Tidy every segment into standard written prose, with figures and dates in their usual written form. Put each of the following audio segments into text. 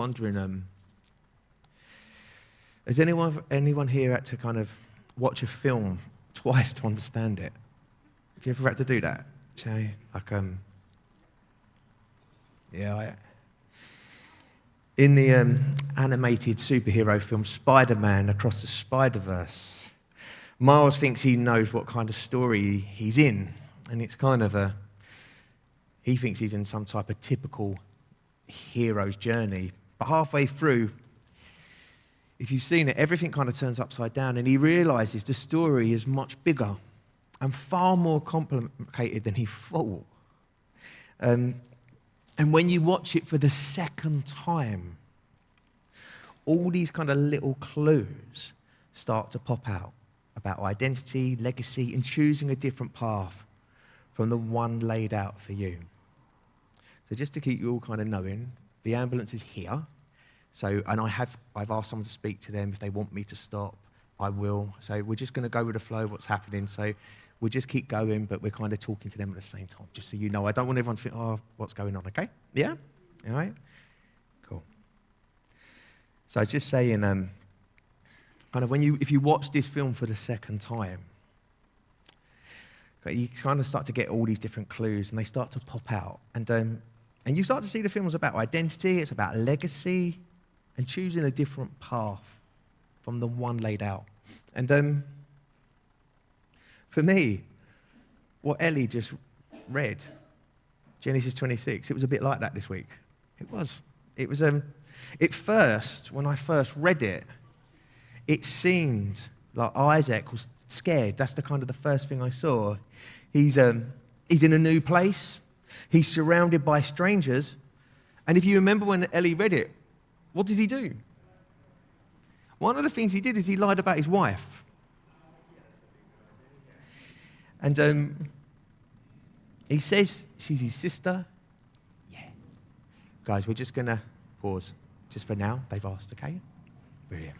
wondering, has anyone here had to kind of watch a film twice to understand it? Have you ever had to do that? In the animated superhero film Spider-Man Across the Spider-Verse, Miles thinks he knows what kind of story he's in, and it's kind of he thinks he's in some type of typical hero's journey. But halfway through, if you've seen it, everything kind of turns upside down, and he realizes the story is much bigger and far more complicated than he thought. And when you watch it for the second time, all these kind of little clues start to pop out about identity, legacy, and choosing a different path from the one laid out for you. So just to keep you all kind of knowing, the ambulance is here. And I've asked someone to speak to them. If they want me to stop, I will. So we're just going to go with the flow of what's happening. So we'll just keep going, but we're kind of talking to them at the same time, just so you know. I don't want everyone to think, oh, what's going on, okay? Yeah? All right? Cool. So I was just saying, kind of if you watch this film for the second time, you kind of start to get all these different clues, and they start to pop out. And you start to see the film's about identity, it's about legacy, and choosing a different path from the one laid out. And for me, what Ellie just read, Genesis 26, it was a bit like that this week. It was. At first, when I first read it, it seemed like Isaac was scared. That's the first thing I saw. He's in a new place. He's surrounded by strangers. And if you remember when Ellie read it, what did he do? One of the things he did is he lied about his wife. And he says she's his sister. Yeah. Guys, we're just going to pause just for now. They've asked, okay? Brilliant.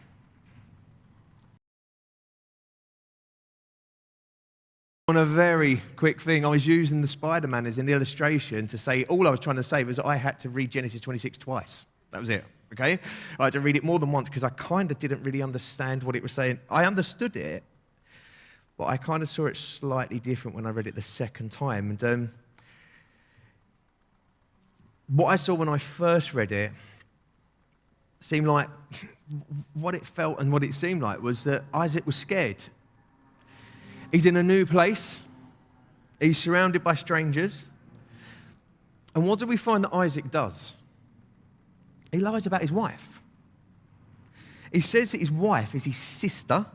On a very quick thing, I was using the Spider-Man as an illustration to say, all I was trying to say was I had to read Genesis 26 twice. That was it, okay? I had to read it more than once because I kind of didn't really understand what it was saying. I understood it, but I kind of saw it slightly different when I read it the second time. And what I saw when I first read it seemed like, what it felt and what it seemed like was that Isaac was scared. He's in a new place. He's surrounded by strangers. And what do we find that Isaac does? He lies about his wife. He says that his wife is his sister.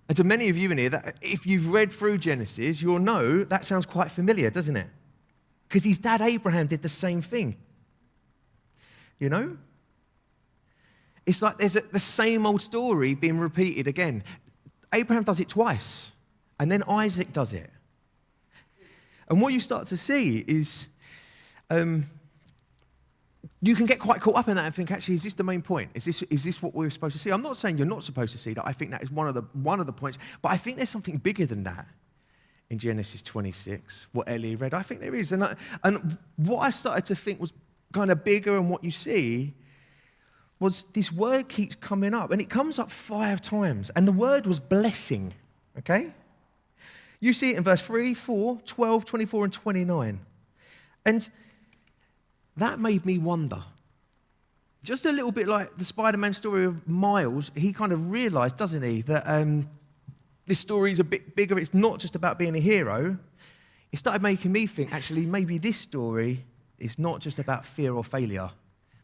And to many of you in here, that if you've read through Genesis, you'll know that sounds quite familiar, doesn't it? Because his dad Abraham did the same thing. You know? It's like there's the same old story being repeated again. Abraham does it twice, and then Isaac does it. And what you start to see is you can get quite caught up in that and think, actually, is this the main point? Is this what we're supposed to see? I'm not saying you're not supposed to see that. I think that is one of the points, but I think there's something bigger than that in Genesis 26, what Ellie read. I think there is. And what I started to think was kind of bigger and what you see was this word keeps coming up, and it comes up 5 times, and the word was blessing, okay? You see it in verse 3, 4, 12, 24, and 29. And that made me wonder. Just a little bit like the Spider-Man story of Miles, he kind of realized, doesn't he, that this story is a bit bigger. It's not just about being a hero. It started making me think, actually, maybe this story is not just about fear or failure.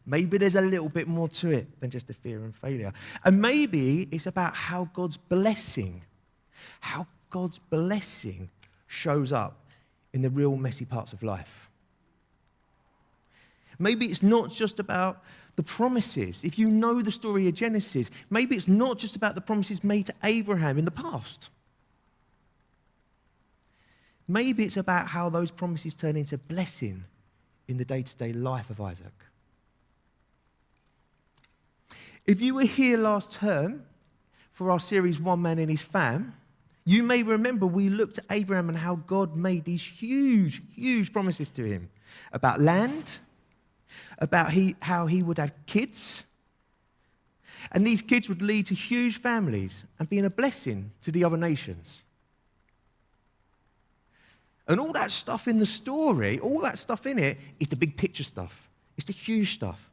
Maybe there's a little bit more to it than just the fear and failure. And maybe it's about how God's blessing shows up in the real messy parts of life. Maybe it's not just about the promises. If you know the story of Genesis, maybe it's not just about the promises made to Abraham in the past. Maybe it's about how those promises turn into blessing in the day-to-day life of Isaac. If you were here last term for our series, One Man and His Fam, you may remember we looked at Abraham and how God made these huge, huge promises to him about land, about how he would have kids. And these kids would lead to huge families and being a blessing to the other nations. And all that stuff in the story, all that stuff in it, is the big picture stuff. It's the huge stuff.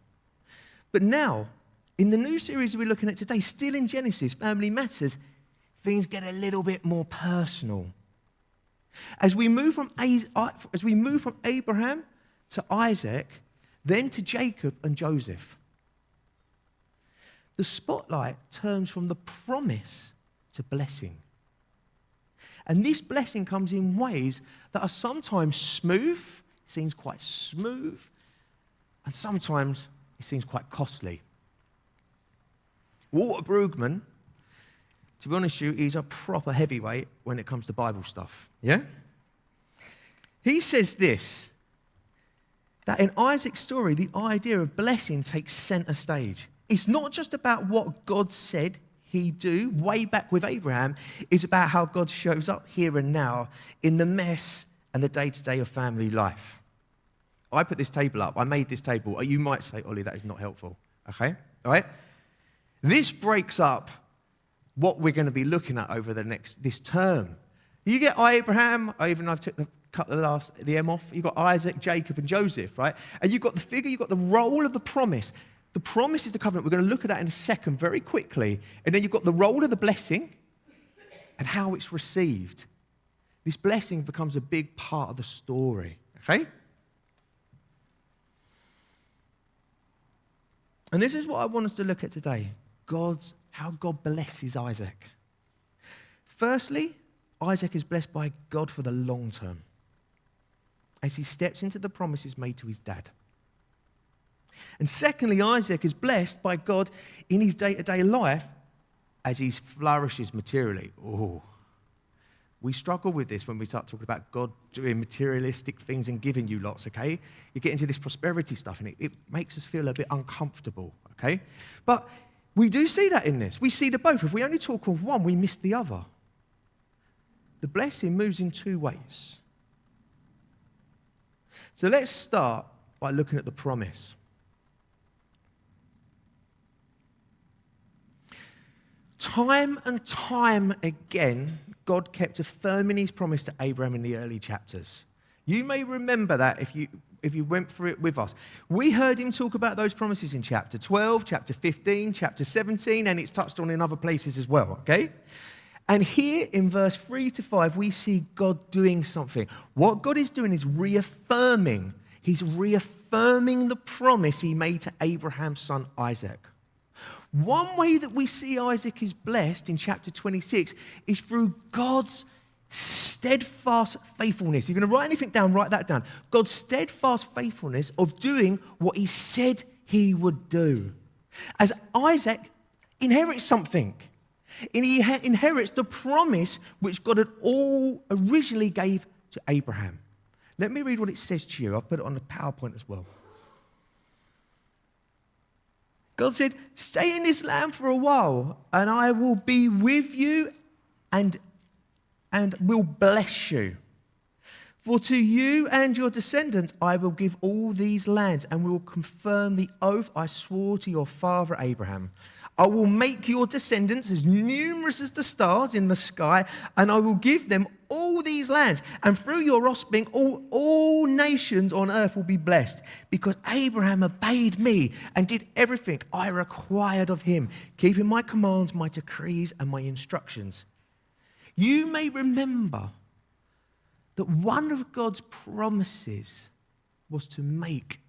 But now, in the new series we're looking at today, still in Genesis, Family Matters, things get a little bit more personal. As we move from Abraham to Isaac, then to Jacob and Joseph, the spotlight turns from the promise to blessing. And this blessing comes in ways that are sometimes smooth, seems quite smooth, and sometimes it seems quite costly. Walter Brueggemann, to be honest with you, he's a proper heavyweight when it comes to Bible stuff. Yeah? He says this, that in Isaac's story, the idea of blessing takes center stage. It's not just about what God said he'd do way back with Abraham. It's about how God shows up here and now in the mess and the day-to-day of family life. I put this table up. I made this table. You might say, Ollie, that is not helpful. Okay? All right? This breaks up what we're going to be looking at over this term. You get Abraham, I've cut the M off. You've got Isaac, Jacob, and Joseph, right? And you've got the figure, you've got the role of the promise. The promise is the covenant. We're going to look at that in a second very quickly. And then you've got the role of the blessing and how it's received. This blessing becomes a big part of the story, okay? And this is what I want us to look at today. How God blesses Isaac. Firstly, Isaac is blessed by God for the long term as he steps into the promises made to his dad. And secondly, Isaac is blessed by God in his day-to-day life as he flourishes materially. Oh, we struggle with this when we start talking about God doing materialistic things and giving you lots, okay? You get into this prosperity stuff and it makes us feel a bit uncomfortable, okay? But we do see that in this. We see the both. If we only talk of one, we miss the other. The blessing moves in two ways. So let's start by looking at the promise. Time and time again, God kept affirming his promise to Abraham in the early chapters. You may remember that if you went through it with us. We heard him talk about those promises in chapter 12, chapter 15, chapter 17, and it's touched on in other places as well, okay? And here in verse 3 to 5, we see God doing something. What God is doing is reaffirming. He's reaffirming the promise he made to Abraham's son Isaac. One way that we see Isaac is blessed in chapter 26 is through God's steadfast faithfulness. If you're going to write anything down, write that down. God's steadfast faithfulness of doing what he said he would do. As Isaac inherits something, and he inherits the promise which God had all originally gave to Abraham. Let me read what it says to you. I'll put it on the PowerPoint as well. God said, stay in this land for a while, and I will be with you and will bless you. For to you and your descendants I will give all these lands, and will confirm the oath I swore to your father Abraham. I will make your descendants as numerous as the stars in the sky, and I will give them all these lands. And through your offspring, all nations on earth will be blessed, because Abraham obeyed me and did everything I required of him, keeping my commands, my decrees, and my instructions. You may remember that one of God's promises was to make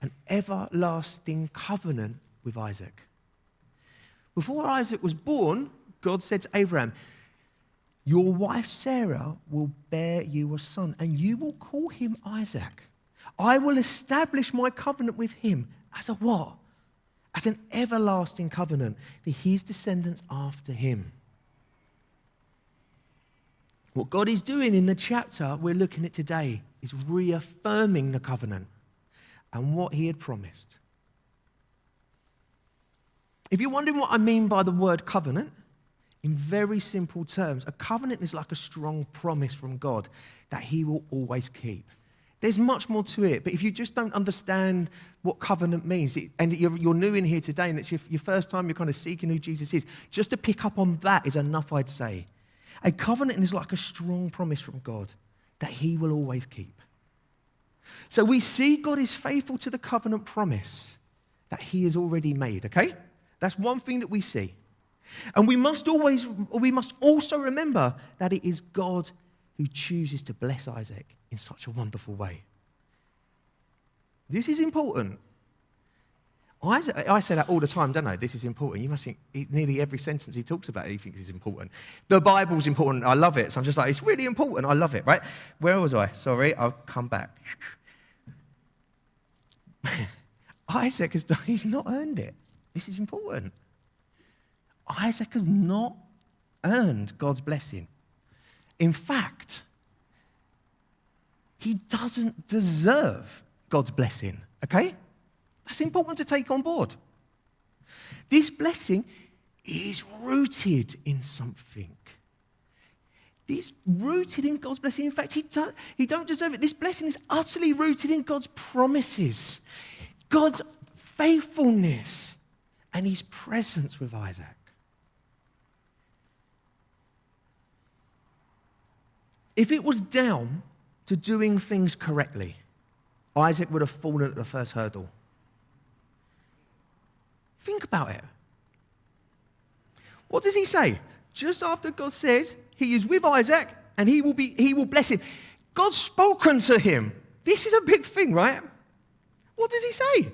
an everlasting covenant with Isaac. Before Isaac was born, God said to Abraham, your wife Sarah will bear you a son, and you will call him Isaac. I will establish my covenant with him as a what? As an everlasting covenant for his descendants after him. What God is doing in the chapter we're looking at today is reaffirming the covenant and what he had promised. If you're wondering what I mean by the word covenant, in very simple terms, a covenant is like a strong promise from God that he will always keep. There's much more to it, but if you just don't understand what covenant means, and you're new in here today, and it's your first time you're kind of seeking who Jesus is, just to pick up on that is enough, I'd say. A covenant is like a strong promise from God that he will always keep. So we see God is faithful to the covenant promise that he has already made, okay? That's one thing that we see. And we must also remember that it is God who chooses to bless Isaac in such a wonderful way. This is important. I say that all the time, don't I? This is important. You must think nearly every sentence he talks about, he thinks is important. The Bible's important. I love it. So I'm just like, it's really important. I love it, right? Where was I? Sorry, I'll come back. Isaac he's not earned it. This is important. Isaac has not earned God's blessing. In fact, he doesn't deserve God's blessing, okay? That's important to take on board. This blessing is rooted in something. It's rooted in God's blessing. In fact, he don't deserve it. This blessing is utterly rooted in God's promises, God's faithfulness, and his presence with Isaac. If it was down to doing things correctly, Isaac would have fallen at the first hurdle. Think about it. What does he say? Just after God says he is with Isaac and he will bless him. God's spoken to him. This is a big thing, right? What does he say?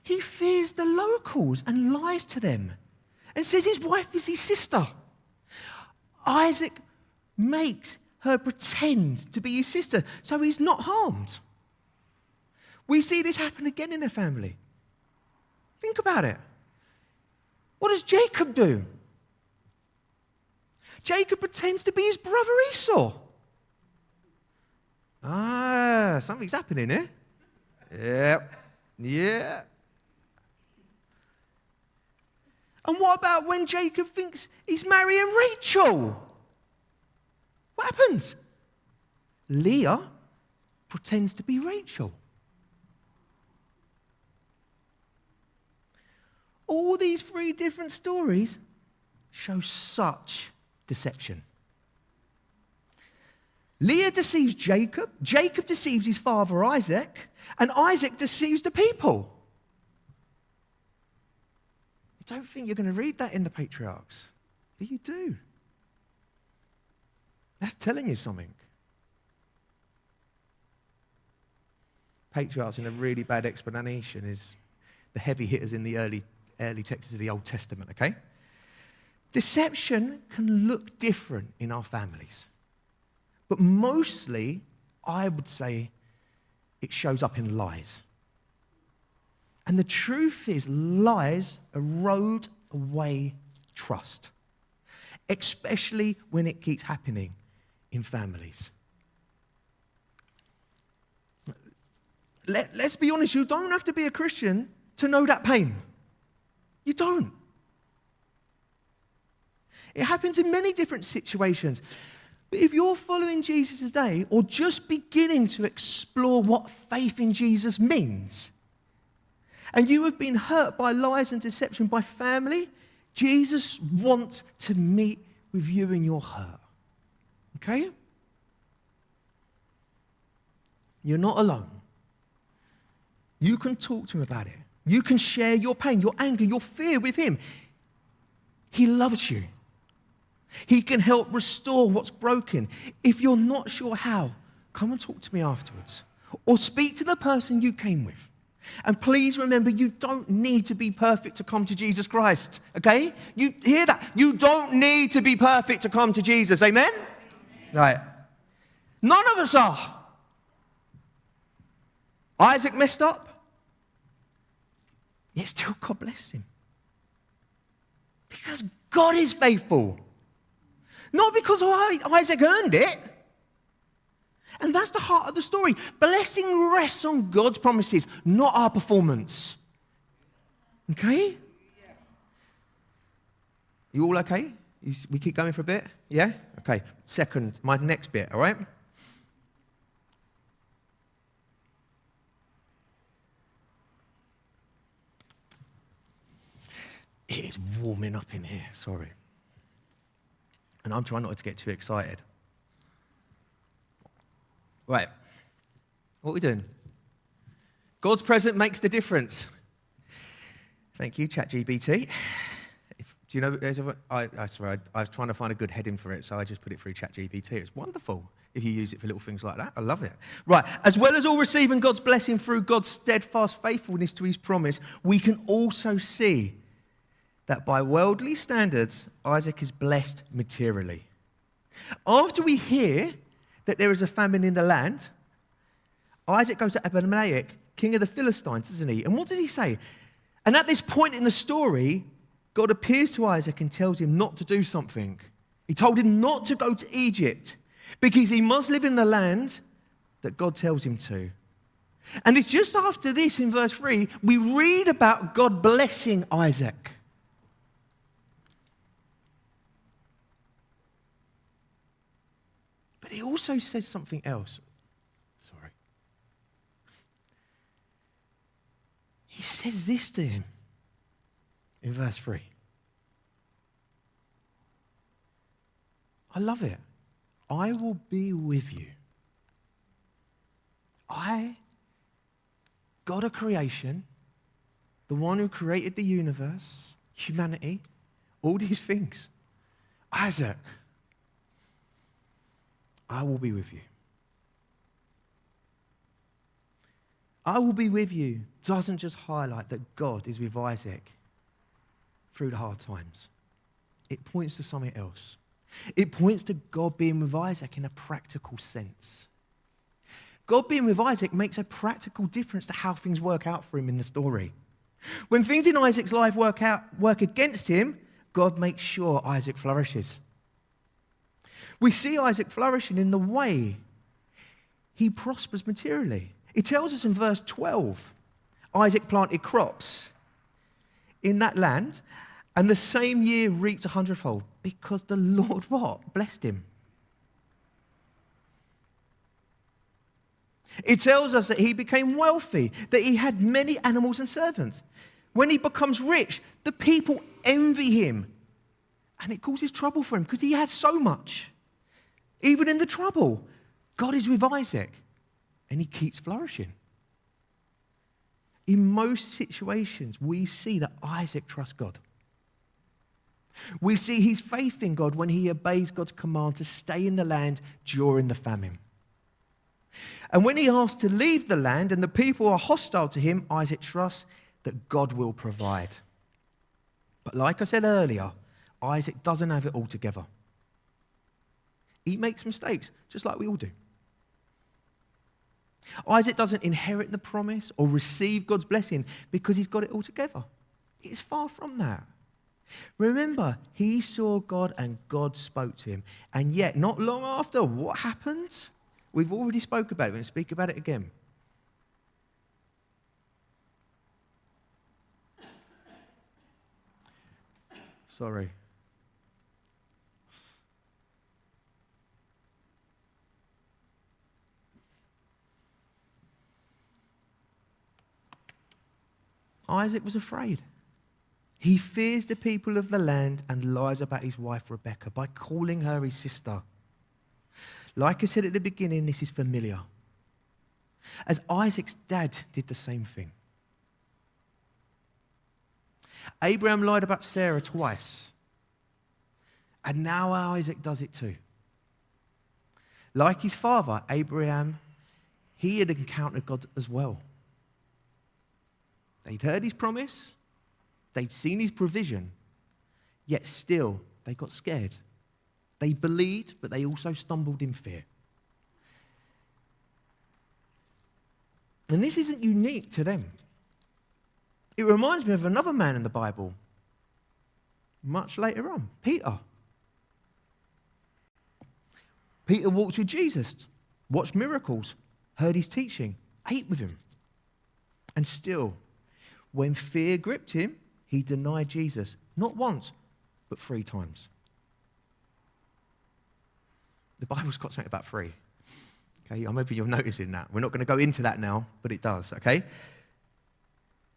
He fears the locals and lies to them and says his wife is his sister. Isaac makes her pretend to be his sister so he's not harmed. We see this happen again in the family. Think about it. What does Jacob do? Jacob pretends to be his brother Esau. Something's happening here. Yeah. And what about when Jacob thinks he's marrying Rachel? What happens? Leah pretends to be Rachel. All these three different stories show such deception. Leah deceives Jacob, Jacob deceives his father Isaac, and Isaac deceives the people. I don't think you're going to read that in the patriarchs, but you do. That's telling you something. Patriarchs, in a really bad explanation, is the heavy hitters in the early texts of the Old Testament, okay? Deception can look different in our families, but mostly, I would say, it shows up in lies. And the truth is, lies erode away trust, especially when it keeps happening in families. Let's be honest, you don't have to be a Christian to know that pain. You don't. It happens in many different situations. But if you're following Jesus today, or just beginning to explore what faith in Jesus means, and you have been hurt by lies and deception by family, Jesus wants to meet with you in your hurt. Okay? You're not alone. You can talk to him about it. You can share your pain, your anger, your fear with him. He loves you. He can help restore what's broken. If you're not sure how, come and talk to me afterwards. Or speak to the person you came with. And please remember, you don't need to be perfect to come to Jesus Christ, okay? You hear that? You don't need to be perfect to come to Jesus, amen? Right. None of us are. Isaac messed up, yet still God blessed him. Because God is faithful. Not because Isaac earned it. And that's the heart of the story. Blessing rests on God's promises, not our performance. Okay? You all okay? We keep going for a bit? Yeah? Okay. Second, my next bit, all right? It is warming up in here, sorry. And I'm trying not to get too excited. Right. What are we doing? God's presence makes the difference. Thank you, ChatGPT. Do you know, I was trying to find a good heading for it, so I just put it through ChatGPT. It's wonderful if you use it for little things like that. I love it. Right, as well as all receiving God's blessing through God's steadfast faithfulness to his promise, we can also see that by worldly standards, Isaac is blessed materially. After we hear that there is a famine in the land, Isaac goes to Abimelech, king of the Philistines, doesn't he? And what does he say? And at this point in the story, God appears to Isaac and tells him not to do something. He told him not to go to Egypt because he must live in the land that God tells him to. And it's just after this, in verse 3, we read about God blessing Isaac. But he also says something else. Sorry. He says this to him. In verse 3. I love it. I will be with you. God of creation, the one who created the universe, humanity, all these things. Isaac, I will be with you. I will be with you doesn't just highlight that God is with Isaac through the hard times. It points to something else. It points to God being with Isaac in a practical sense. God being with Isaac makes a practical difference to how things work out for him in the story. When things in Isaac's life work against him, God makes sure Isaac flourishes. We see Isaac flourishing in the way he prospers materially. It tells us in verse 12, Isaac planted crops in that land, and the same year reaped 100-fold, because the Lord what? Blessed him. It tells us that he became wealthy, that he had many animals and servants. When he becomes rich, the people envy him, and it causes trouble for him because he has so much. Even in the trouble, God is with Isaac, and he keeps flourishing. In most situations, we see that Isaac trusts God. We see his faith in God when he obeys God's command to stay in the land during the famine. And when he asks to leave the land and the people are hostile to him, Isaac trusts that God will provide. But like I said earlier, Isaac doesn't have it all together. He makes mistakes, just like we all do. Isaac doesn't inherit the promise or receive God's blessing because he's got it all together. It's far from that. Remember, he saw God and God spoke to him. And yet, not long after, what happens? We've already spoke about it. We're going to speak about it again. Sorry. Isaac was afraid. He fears the people of the land and lies about his wife Rebekah by calling her his sister. Like I said at the beginning, this is familiar. As Isaac's dad did the same thing. Abraham lied about Sarah twice. And now Isaac does it too. Like his father, Abraham, he had encountered God as well. They'd heard his promise. They'd seen his provision. Yet still, they got scared. They believed, but they also stumbled in fear. And this isn't unique to them. It reminds me of another man in the Bible, much later on, Peter. Peter walked with Jesus, watched miracles, heard his teaching, ate with him. And still, when fear gripped him, he denied Jesus, not once, but 3 times. The Bible's got something about 3. Okay, I'm hoping you're noticing that. We're not going to go into that now, but it does, okay?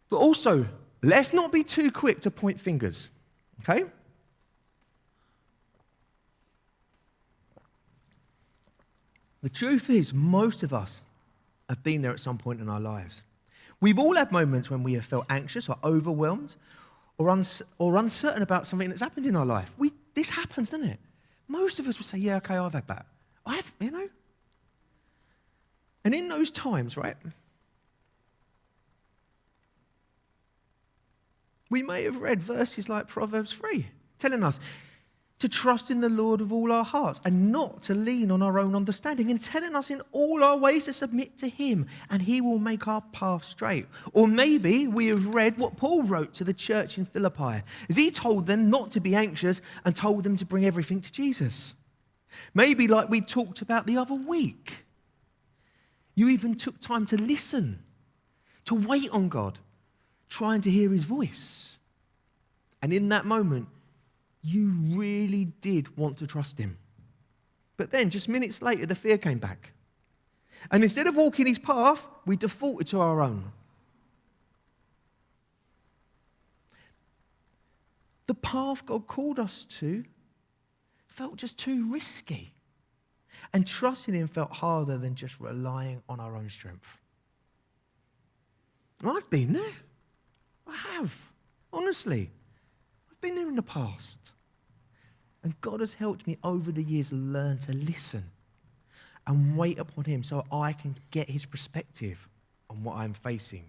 But also, let's not be too quick to point fingers, okay? The truth is, most of us have been there at some point in our lives. We've all had moments when we have felt anxious or overwhelmed or uncertain about something that's happened in our life. This happens, doesn't it? Most of us will say, yeah, okay, I've had that. And in those times, right, we may have read verses like Proverbs 3, telling us to trust in the Lord with all our hearts and not to lean on our own understanding, and telling us in all our ways to submit to him and he will make our path straight. Or maybe we have read what Paul wrote to the church in Philippi, as he told them not to be anxious and told them to bring everything to Jesus. Maybe like we talked about the other week, you even took time to listen, to wait on God, trying to hear his voice. And in that moment, you really did want to trust him. But then, just minutes later, the fear came back. And instead of walking his path, we defaulted to our own. The path God called us to felt just too risky. And trusting him felt harder than just relying on our own strength. And I've been there. I have. Honestly. I've been there in the past. And God has helped me over the years learn to listen and wait upon him so I can get his perspective on what I'm facing.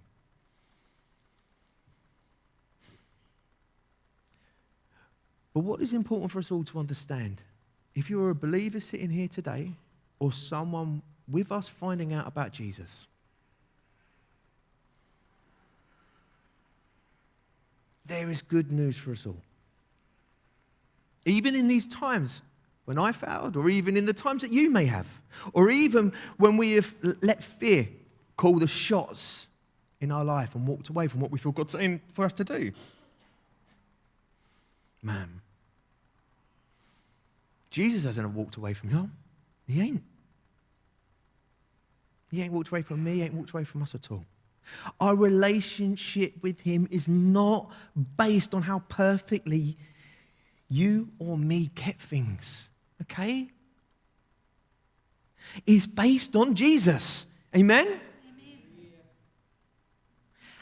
But what is important for us all to understand, if you're a believer sitting here today or someone with us finding out about Jesus, there is good news for us all. Even in these times when I failed, or even in the times that you may have, or even when we have let fear call the shots in our life and walked away from what we feel God's saying for us to do. Man, Jesus hasn't walked away from you. He ain't. He ain't walked away from me. He ain't walked away from us at all. Our relationship with him is not based on how perfectly you or me get things, okay? It's based on Jesus. Amen? Amen?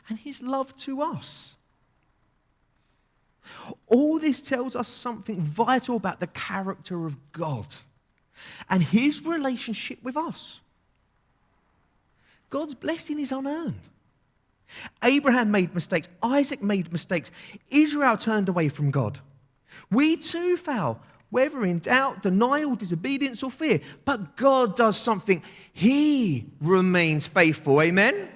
And his love to us. All this tells us something vital about the character of God and his relationship with us. God's blessing is unearned. Abraham made mistakes. Isaac made mistakes. Israel turned away from God. We too fail, whether in doubt, denial, disobedience, or fear. But God does something. He remains faithful. Amen?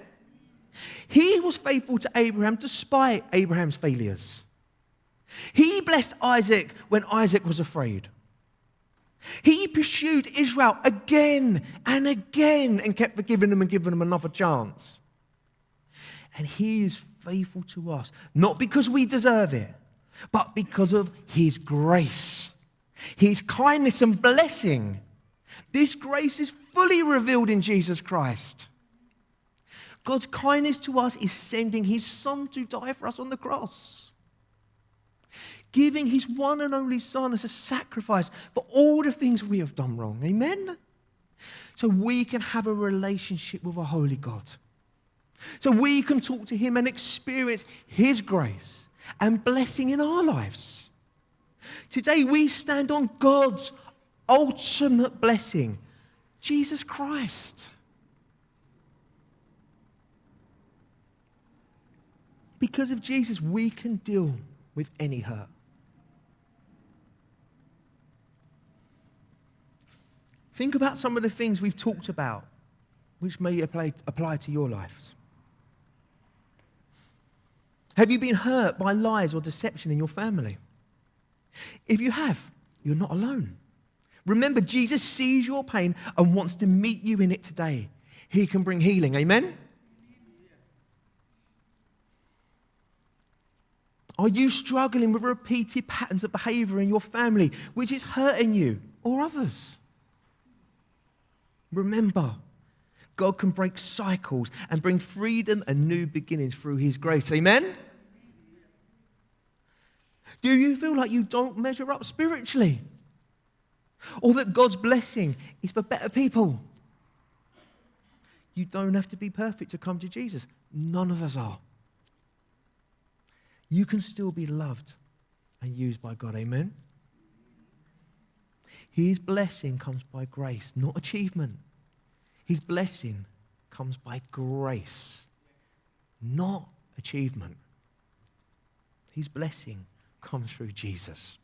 He was faithful to Abraham despite Abraham's failures. He blessed Isaac when Isaac was afraid. He pursued Israel again and again and kept forgiving them and giving them another chance. And he is faithful to us, not because we deserve it, but because of his grace, his kindness and blessing. This grace is fully revealed in Jesus Christ. God's kindness to us is sending his Son to die for us on the cross, giving his one and only Son as a sacrifice for all the things we have done wrong. Amen? So we can have a relationship with a holy God. So we can talk to him and experience his grace and blessing in our lives. Today we stand on God's ultimate blessing, Jesus Christ. Because of Jesus, we can deal with any hurt. Think about some of the things we've talked about which may apply to your lives. Have you been hurt by lies or deception in your family? If you have, you're not alone. Remember, Jesus sees your pain and wants to meet you in it today. He can bring healing. Amen? Are you struggling with repeated patterns of behavior in your family which is hurting you or others? Remember, God can break cycles and bring freedom and new beginnings through his grace. Amen? Do you feel like you don't measure up spiritually? Or that God's blessing is for better people? You don't have to be perfect to come to Jesus. None of us are. You can still be loved and used by God. Amen? His blessing comes by grace, not achievement. His blessing comes by grace, not achievement. His blessing comes through Jesus.